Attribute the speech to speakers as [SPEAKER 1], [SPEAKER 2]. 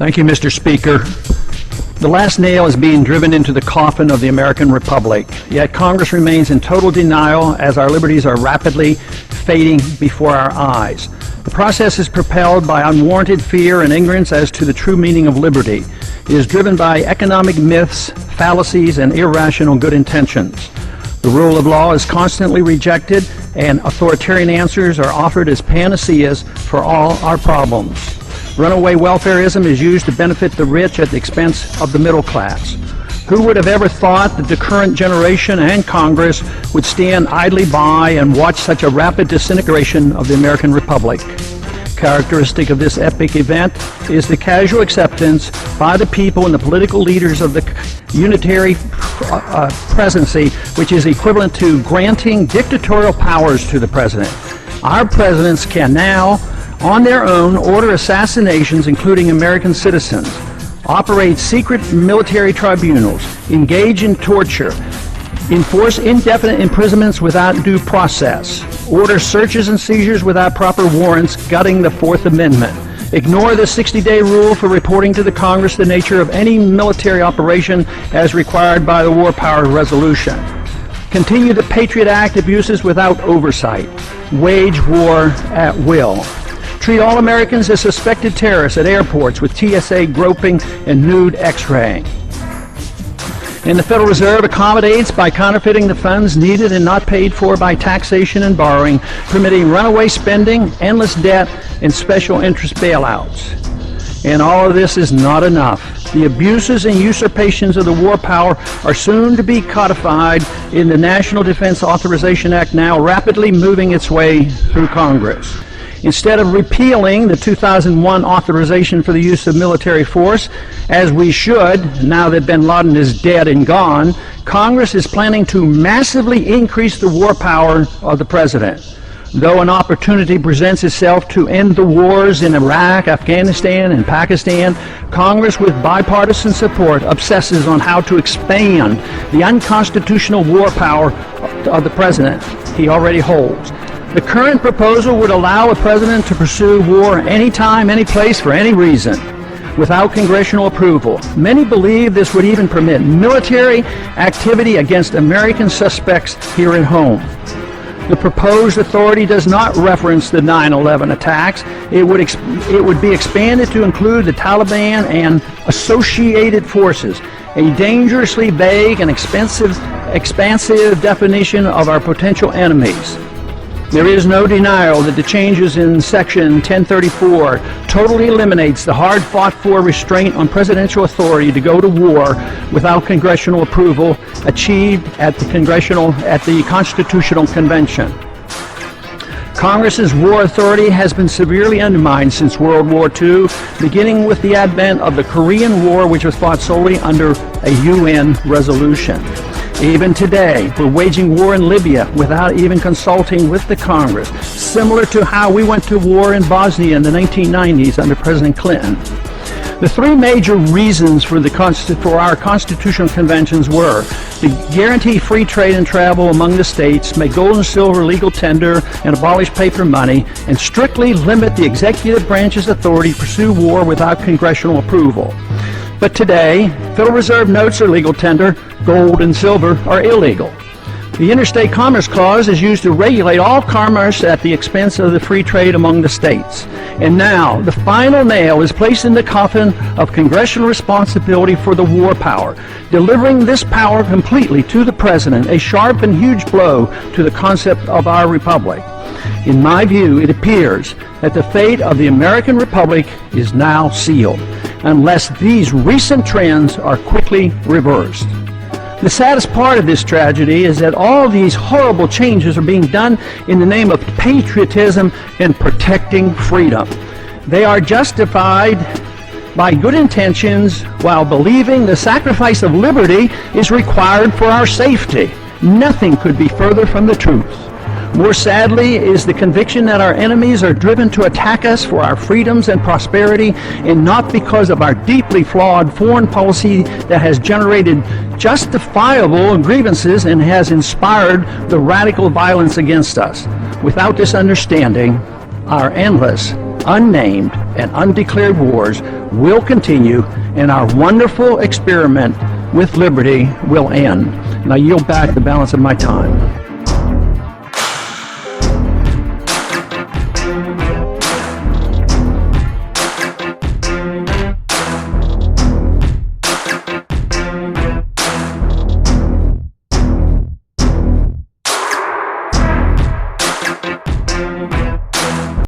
[SPEAKER 1] Thank you, Mr. Speaker. The last nail is being driven into the coffin of the American Republic, yet Congress remains in total denial as our liberties are rapidly fading before our eyes. The process is propelled by unwarranted fear and ignorance as to the true meaning of liberty. It is driven by economic myths, fallacies, and irrational good intentions. The rule of law is constantly rejected, and authoritarian answers are offered as panaceas for all our problems. Runaway welfareism is used to benefit the rich at the expense of the middle class. Who would have ever thought that the current generation and Congress would stand idly by and watch such a rapid disintegration of the American Republic? Characteristic of this epic event is the casual acceptance by the people and the political leaders of the unitary presidency, which is equivalent to granting dictatorial powers to the president. Our presidents can now, on their own, order assassinations, including American citizens, operate secret military tribunals, engage in torture, enforce indefinite imprisonments without due process, order searches and seizures without proper warrants, gutting the Fourth Amendment, ignore the 60-day rule for reporting to the Congress the nature of any military operation as required by the War Powers Resolution, continue the Patriot Act abuses without oversight, wage war at will, treat all Americans as suspected terrorists at airports with TSA groping and nude x-raying. And the Federal Reserve accommodates by counterfeiting the funds needed and not paid for by taxation and borrowing, permitting runaway spending, endless debt, and special interest bailouts. And all of this is not enough. The abuses and usurpations of the war power are soon to be codified in the National Defense Authorization Act, now rapidly moving its way through Congress. Instead of repealing the 2001 authorization for the use of military force, as we should, now that bin Laden is dead and gone, Congress is planning to massively increase the war power of the president. Though an opportunity presents itself to end the wars in Iraq, Afghanistan, and Pakistan, Congress, with bipartisan support, obsesses on how to expand the unconstitutional war power of the president he already holds. The current proposal would allow a president to pursue war anytime, any place, for any reason, without congressional approval. Many believe this would even permit military activity against American suspects here at home. The proposed authority does not reference the 9/11 attacks. It would be expanded to include the Taliban and associated forces, a dangerously vague and expansive definition of our potential enemies. There is no denial that the changes in Section 1034 totally eliminates the hard-fought-for restraint on presidential authority to go to war without congressional approval achieved at the Constitutional Convention. Congress's war authority has been severely undermined since World War II, beginning with the advent of the Korean War, which was fought solely under a UN resolution. Even today, we're waging war in Libya without even consulting with the Congress, similar to how we went to war in Bosnia in the 1990s under President Clinton. The three major reasons for our constitutional conventions were to guarantee free trade and travel among the states, make gold and silver legal tender, and abolish paper money, and strictly limit the executive branch's authority to pursue war without congressional approval. But today, Federal Reserve notes are legal tender, gold and silver are illegal. The Interstate Commerce Clause is used to regulate all commerce at the expense of the free trade among the states. And now, the final nail is placed in the coffin of congressional responsibility for the war power, delivering this power completely to the president, a sharp and huge blow to the concept of our republic. In my view, it appears that the fate of the American Republic is now sealed, unless these recent trends are quickly reversed. The saddest part of this tragedy is that all these horrible changes are being done in the name of patriotism and protecting freedom. They are justified by good intentions while believing the sacrifice of liberty is required for our safety. Nothing could be further from the truth. More sadly is the conviction that our enemies are driven to attack us for our freedoms and prosperity, and not because of our deeply flawed foreign policy that has generated justifiable grievances and has inspired the radical violence against us. Without this understanding, our endless unnamed, and undeclared wars will continue, and our wonderful experiment with liberty will end. And I yield back the balance of my time.